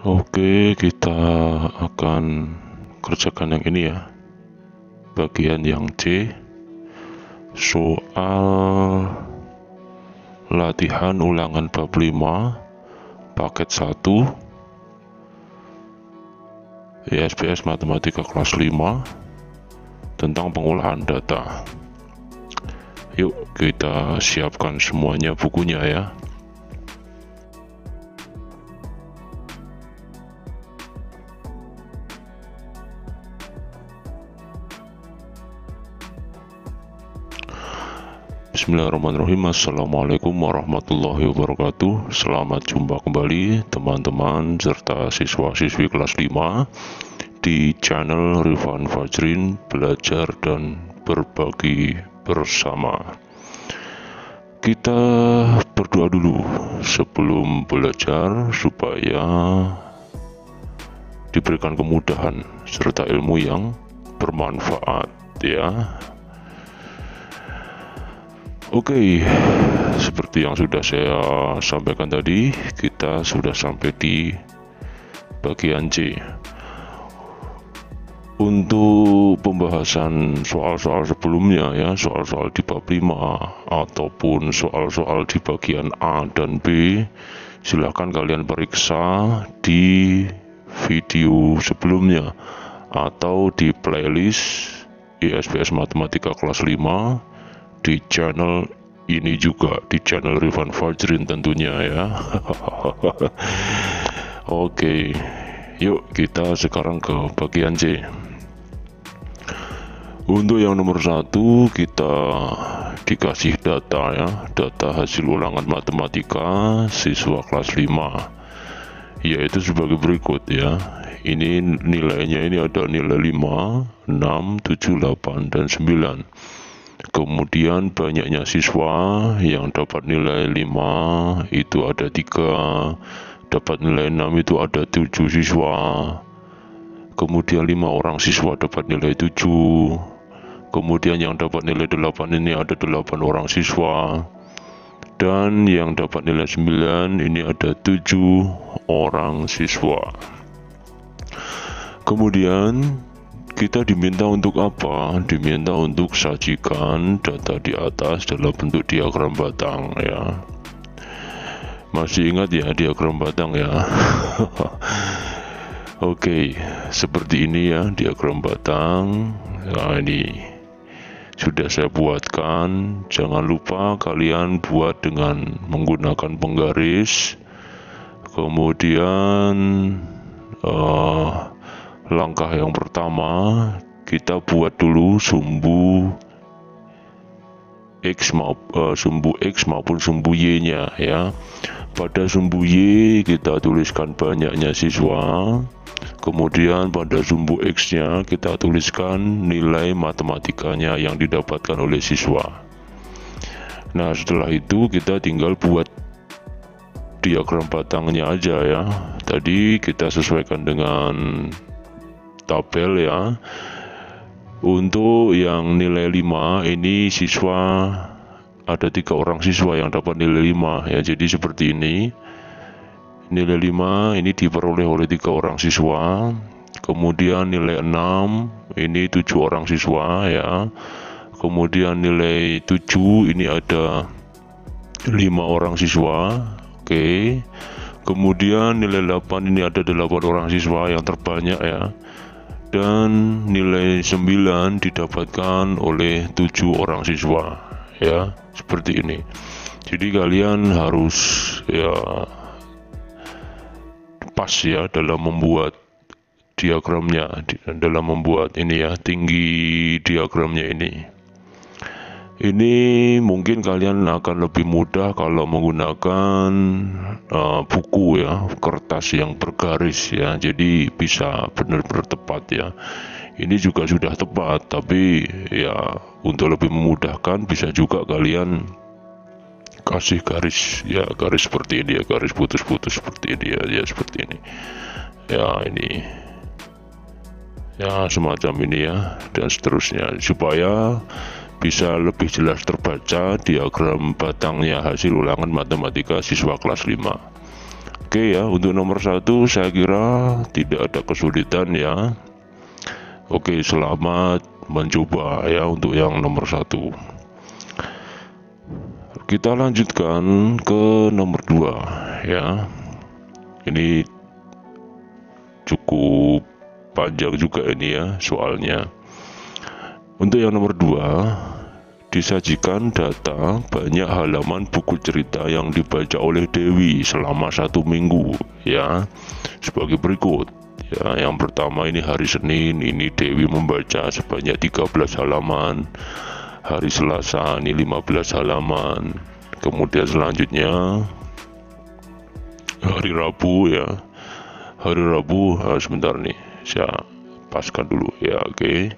Oke, kita akan kerjakan yang ini ya, bagian yang C, soal latihan ulangan bab 5 paket 1 ISBS Matematika kelas 5 tentang pengolahan data. Yuk kita siapkan semuanya bukunya ya. Bismillahirrahmanirrahim. Assalamualaikum warahmatullahi wabarakatuh. Selamat jumpa kembali teman-teman serta siswa-siswi kelas 5 di channel Rifan Fajrin Belajar dan Berbagi Bersama. Kita berdoa dulu sebelum belajar supaya diberikan kemudahan serta ilmu yang bermanfaat ya. Oke, seperti yang sudah saya sampaikan tadi, kita sudah sampai di bagian C. Untuk pembahasan soal-soal sebelumnya ya, soal-soal di bab 5 ataupun soal-soal di bagian A dan B, silahkan kalian periksa di video sebelumnya atau di playlist ISBS Matematika kelas 5 di channel ini juga, di channel Rifan Fajrin tentunya ya. Oke, yuk kita sekarang ke bagian C. Untuk yang nomor 1 kita dikasih data ya, data hasil ulangan matematika siswa kelas 5, yaitu sebagai berikut ya. Ini nilainya, ini ada nilai 5, 6, 7, 8, dan 9. Kemudian banyaknya siswa yang dapat nilai 5 itu ada 3, dapat nilai 6 itu ada 7 siswa. Kemudian 5 orang siswa dapat nilai 7. Kemudian yang dapat nilai 8 ini ada 8 orang siswa. Dan yang dapat nilai 9 ini ada 7 orang siswa. Kemudian kita diminta untuk apa? Diminta untuk sajikan data di atas dalam bentuk diagram batang ya. Masih ingat ya diagram batang ya? Oke, seperti ini ya diagram batang. Nah, ini sudah saya buatkan. Jangan lupa kalian buat dengan menggunakan penggaris. Kemudian langkah yang pertama, kita buat dulu sumbu X maupun sumbu Y nya ya. Pada sumbu Y kita tuliskan banyaknya siswa. Kemudian pada sumbu X nya kita tuliskan nilai matematikanya yang didapatkan oleh siswa. Nah setelah itu kita tinggal buat diagram batangnya aja ya. Tadi kita sesuaikan dengan tabel ya. Untuk yang nilai 5 ini siswa ada 3 orang siswa yang dapat nilai 5 ya. Jadi seperti ini. Nilai 5 ini diperoleh oleh 3 orang siswa. Kemudian nilai 6 ini 7 orang siswa ya. Kemudian nilai 7 ini ada 5 orang siswa. Oke. Kemudian nilai 8 ini ada 8 orang siswa yang terbanyak ya. Dan nilai 9 didapatkan oleh 7 orang siswa ya, seperti ini. Jadi kalian harus ya pas ya dalam membuat diagramnya, dalam membuat ini ya, tinggi diagramnya ini. Ini mungkin kalian akan lebih mudah kalau menggunakan buku ya, kertas yang bergaris ya, jadi bisa benar-benar tepat ya. Ini juga sudah tepat, tapi ya untuk lebih memudahkan bisa juga kalian kasih garis ya, garis seperti ini ya, garis putus-putus seperti ini ya, seperti ini ya, ini ya semacam ini ya, dan seterusnya supaya bisa lebih jelas terbaca diagram batangnya hasil ulangan matematika siswa kelas 5. Oke ya, untuk nomor 1 saya kira tidak ada kesulitan ya. Oke, selamat mencoba ya untuk yang nomor 1. Kita lanjutkan ke nomor 2 ya. Ini cukup panjang juga ini ya soalnya. Untuk yang nomor 2, disajikan data banyak halaman buku cerita yang dibaca oleh Dewi selama 1 minggu ya, sebagai berikut ya. Yang pertama ini hari Senin, ini Dewi membaca sebanyak 13 halaman. Hari Selasa ini 15 halaman. Kemudian selanjutnya hari Rabu ya. Hari Rabu, sebentar nih saya paskan dulu ya. Oke.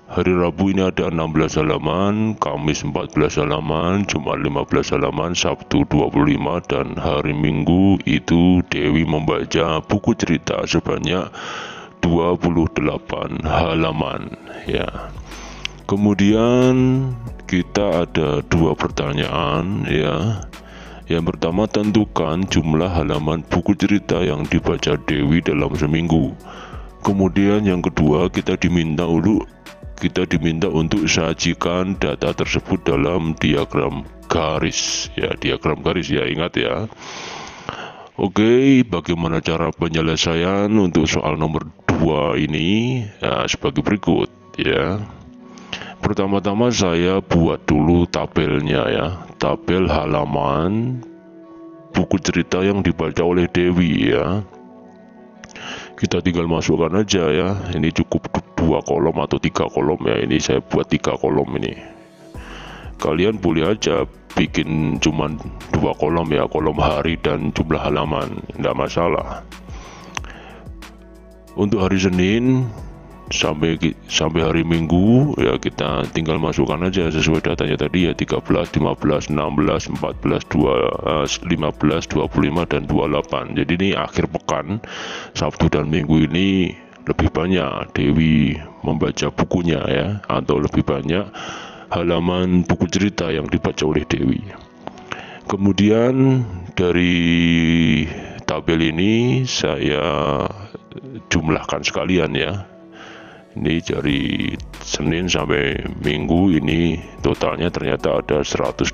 Hari Rabu ini ada 16 halaman, Kamis 14 halaman, Jumat 15 halaman, Sabtu 25, dan hari Minggu itu Dewi membaca buku cerita sebanyak 28 halaman ya. Kemudian kita ada 2 pertanyaan ya. Yang pertama, tentukan jumlah halaman buku cerita yang dibaca Dewi dalam seminggu. Kemudian yang kedua, kita diminta untuk sajikan data tersebut dalam diagram garis ya, ingat ya. Oke, bagaimana cara penyelesaian untuk soal nomor 2 ini? Ya, sebagai berikut ya. Pertama-tama saya buat dulu tabelnya ya, tabel halaman buku cerita yang dibaca oleh Dewi ya. Kita tinggal masukkan aja ya. Ini cukup 2 kolom atau 3 kolom ya. Ini saya buat 3 kolom ini. Kalian boleh aja bikin cuman 2 kolom ya, kolom hari dan jumlah halaman, tidak masalah. Untuk hari Senin sampai hari Minggu ya, kita tinggal masukkan aja sesuai datanya tadi ya, 13, 15, 16, 14, 15, 25 dan 28. Jadi ini akhir pekan, Sabtu dan Minggu ini lebih banyak Dewi membaca bukunya ya, atau lebih banyak halaman buku cerita yang dibaca oleh Dewi. Kemudian dari tabel ini saya jumlahkan sekalian ya. Ini dari Senin sampai Minggu ini totalnya ternyata ada 126.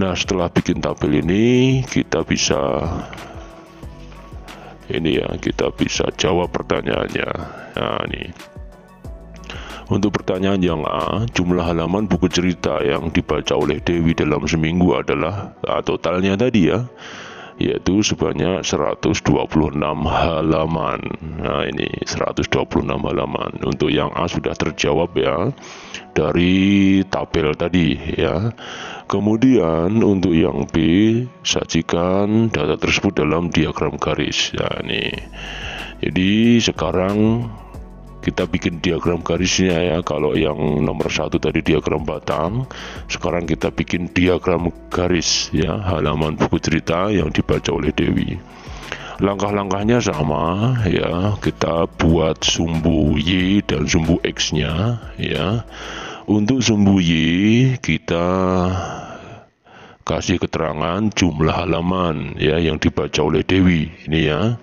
Nah, setelah bikin tabel ini kita bisa jawab pertanyaannya. Nah, ini untuk pertanyaan yang A, jumlah halaman buku cerita yang dibaca oleh Dewi dalam seminggu adalah totalnya tadi ya, yaitu sebanyak 126 halaman. Nah, ini 126 halaman. Untuk yang A sudah terjawab ya dari tabel tadi ya. Kemudian untuk yang B, sajikan data tersebut dalam diagram garis. Ya, ini. Jadi sekarang kita bikin diagram garisnya ya. Kalau yang nomor 1 tadi diagram batang, sekarang kita bikin diagram garis ya, halaman buku cerita yang dibaca oleh Dewi. Langkah-langkahnya sama ya, kita buat sumbu Y dan sumbu X nya ya. Untuk sumbu Y kita kasih keterangan jumlah halaman ya yang dibaca oleh Dewi ini ya.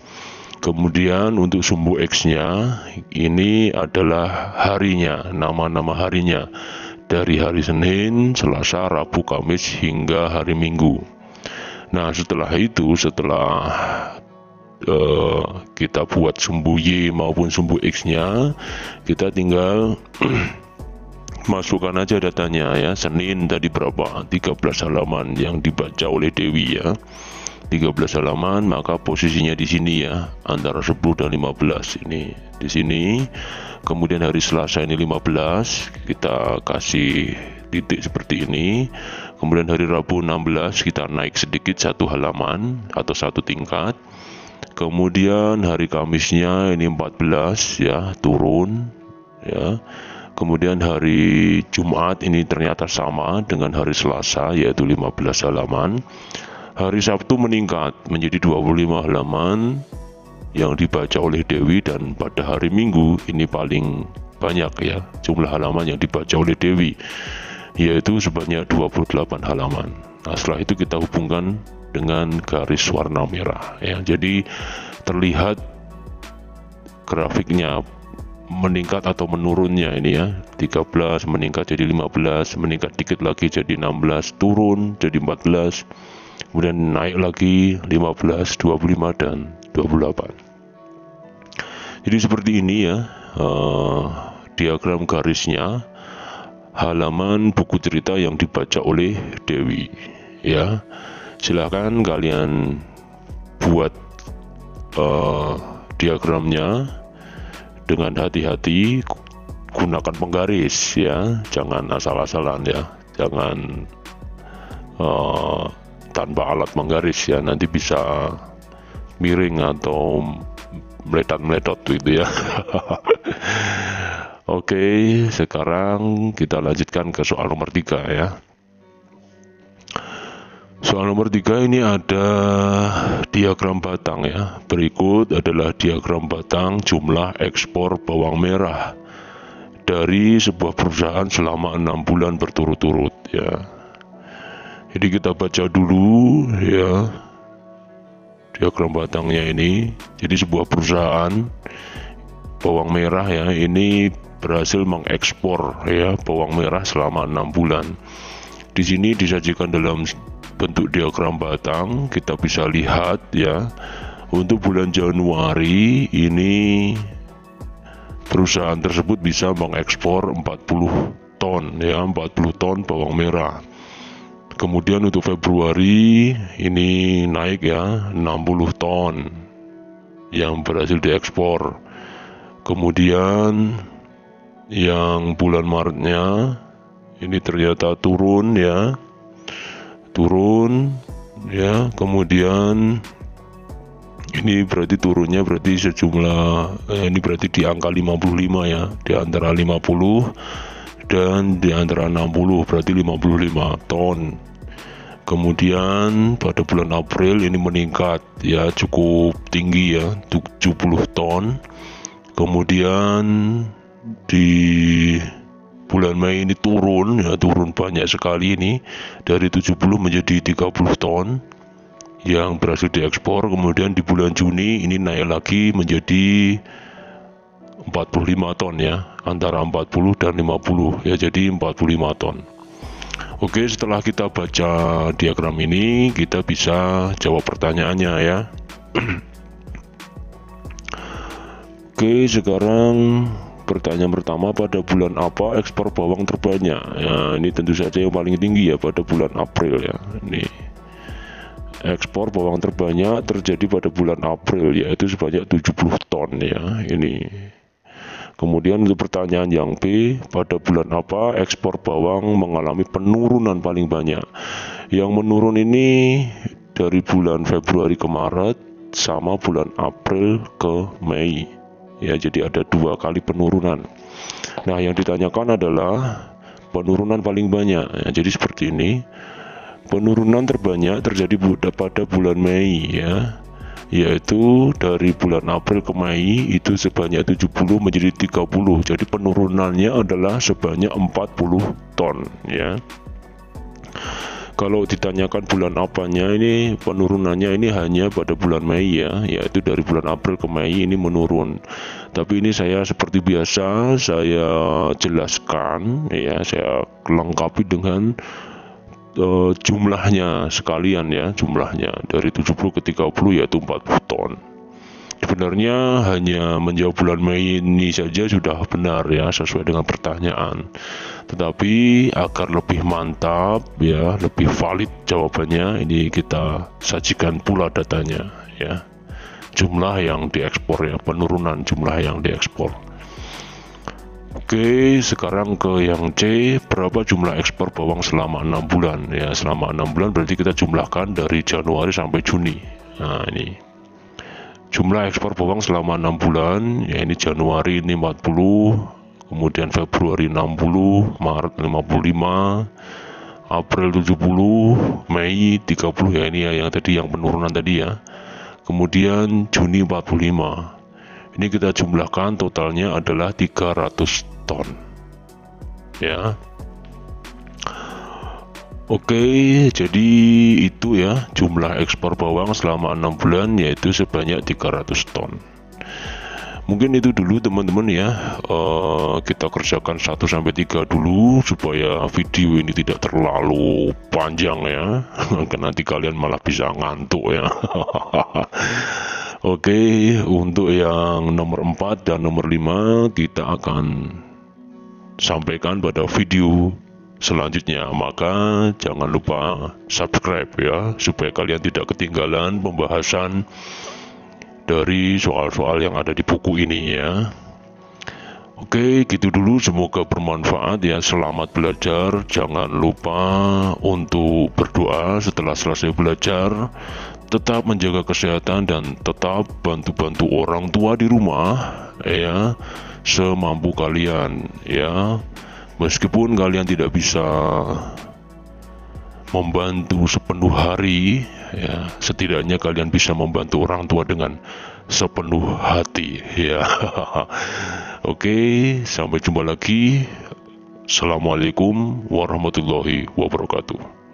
Kemudian untuk sumbu X-nya ini adalah harinya, nama-nama harinya dari hari Senin, Selasa, Rabu, Kamis hingga hari Minggu. Nah, setelah kita buat sumbu Y maupun sumbu X-nya, kita tinggal masukkan aja datanya ya. Senin tadi berapa? 13 halaman yang dibaca oleh Dewi ya. 13 halaman, maka posisinya di sini ya, antara 10 dan 15 ini di sini. Kemudian hari Selasa ini 15, kita kasih titik seperti ini. Kemudian hari Rabu 16, kita naik sedikit 1 halaman atau 1 tingkat. Kemudian hari Kamisnya ini 14 ya, turun ya. Kemudian hari Jumat ini ternyata sama dengan hari Selasa, yaitu 15 halaman. Hari Sabtu meningkat menjadi 25 halaman yang dibaca oleh Dewi, dan pada hari Minggu ini paling banyak ya jumlah halaman yang dibaca oleh Dewi, yaitu sebanyak 28 halaman. Nah, setelah itu kita hubungkan dengan garis warna merah ya. Jadi terlihat grafiknya meningkat atau menurunnya ini ya. 13 meningkat jadi 15, meningkat dikit lagi jadi 16, turun jadi 14, kemudian naik lagi 15, 25 dan 28. Jadi seperti ini ya diagram garisnya halaman buku cerita yang dibaca oleh Dewi ya. Silahkan kalian buat diagramnya dengan hati-hati, gunakan penggaris ya, jangan asal-asalan ya, jangan tanpa alat menggaris ya, nanti bisa miring atau meletot-meletot gitu ya. Oke, sekarang kita lanjutkan ke soal nomor 3 ya. Soal nomor 3 ini ada diagram batang ya. Berikut adalah diagram batang jumlah ekspor bawang merah dari sebuah perusahaan selama 6 bulan berturut-turut ya. Jadi kita baca dulu ya diagram batangnya ini. Jadi sebuah perusahaan bawang merah ya, ini berhasil mengekspor ya bawang merah selama 6 bulan. Di sini disajikan dalam bentuk diagram batang. Kita bisa lihat ya, untuk bulan Januari ini perusahaan tersebut bisa mengekspor 40 ton ya, 40 ton bawang merah. Kemudian untuk Februari ini naik ya, 60 ton yang berhasil diekspor. Kemudian yang bulan Maretnya ini ternyata turun ya, kemudian ini berarti turunnya berarti sejumlah ini berarti di angka 55 ya, di antara 50 dan di antara 60, berarti 55 ton. Kemudian pada bulan April ini meningkat ya, cukup tinggi ya, 70 ton. Kemudian di bulan Mei ini turun ya, turun banyak sekali ini, dari 70 menjadi 30 ton yang berhasil diekspor. Kemudian di bulan Juni ini naik lagi menjadi 45 ton ya, antara 40 dan 50 ya, jadi 45 ton. Oke, setelah kita baca diagram ini, kita bisa jawab pertanyaannya ya. Oke, sekarang pertanyaan pertama, pada bulan apa ekspor bawang terbanyak? Ya, ini tentu saja yang paling tinggi ya, pada bulan April ya. Ini ekspor bawang terbanyak terjadi pada bulan April, yaitu sebanyak 70 ton ya. Ini. Kemudian untuk pertanyaan yang B, pada bulan apa ekspor bawang mengalami penurunan paling banyak? Yang menurun ini dari bulan Februari ke Maret sama bulan April ke Mei ya, jadi ada 2 kali penurunan. Nah, yang ditanyakan adalah penurunan paling banyak ya, jadi seperti ini. Penurunan terbanyak terjadi pada bulan Mei ya, yaitu dari bulan April ke Mei itu sebanyak 70 menjadi 30. Jadi penurunannya adalah sebanyak 40 ton ya. Kalau ditanyakan bulan apanya, ini penurunannya ini hanya pada bulan Mei ya, yaitu dari bulan April ke Mei ini menurun. Tapi ini saya seperti biasa saya jelaskan ya, saya lengkapi dengan jumlahnya sekalian ya, jumlahnya dari 70 ke 30 yaitu 40 ton. Sebenarnya hanya menjawab bulan Mei ini saja sudah benar ya, sesuai dengan pertanyaan. Tetapi agar lebih mantap ya, lebih valid jawabannya, ini kita sajikan pula datanya ya, jumlah yang diekspor ya, penurunan jumlah yang diekspor. Oke, sekarang ke yang C, berapa jumlah ekspor bawang selama 6 bulan ya, selama 6 bulan berarti kita jumlahkan dari Januari sampai Juni. Nah, ini jumlah ekspor bawang selama 6 bulan ya, ini Januari ini 40, kemudian Februari 60, Maret 55, April 70, Mei 30 ya, ini ya yang tadi yang penurunan tadi ya. Kemudian Juni 45. Ini kita jumlahkan totalnya adalah 300 ton ya. Oke, jadi itu ya jumlah ekspor bawang selama 6 bulan yaitu sebanyak 300 ton. Mungkin itu dulu teman-teman ya. Kita kerjakan 1 sampai 3 dulu supaya video ini tidak terlalu panjang ya. Karena nanti kalian malah bisa ngantuk ya. Oke, untuk yang nomor 4 dan nomor 5 kita akan sampaikan pada video selanjutnya. Maka jangan lupa subscribe ya, supaya kalian tidak ketinggalan pembahasan dari soal-soal yang ada di buku ini ya. Oke, gitu dulu, semoga bermanfaat ya. Selamat belajar. Jangan lupa untuk berdoa setelah selesai belajar. Tetap menjaga kesehatan dan tetap bantu-bantu orang tua di rumah ya, semampu kalian ya. Meskipun kalian tidak bisa membantu sepenuh hari ya, setidaknya kalian bisa membantu orang tua dengan sepenuh hati ya. Oke, sampai jumpa lagi. Assalamualaikum warahmatullahi wabarakatuh.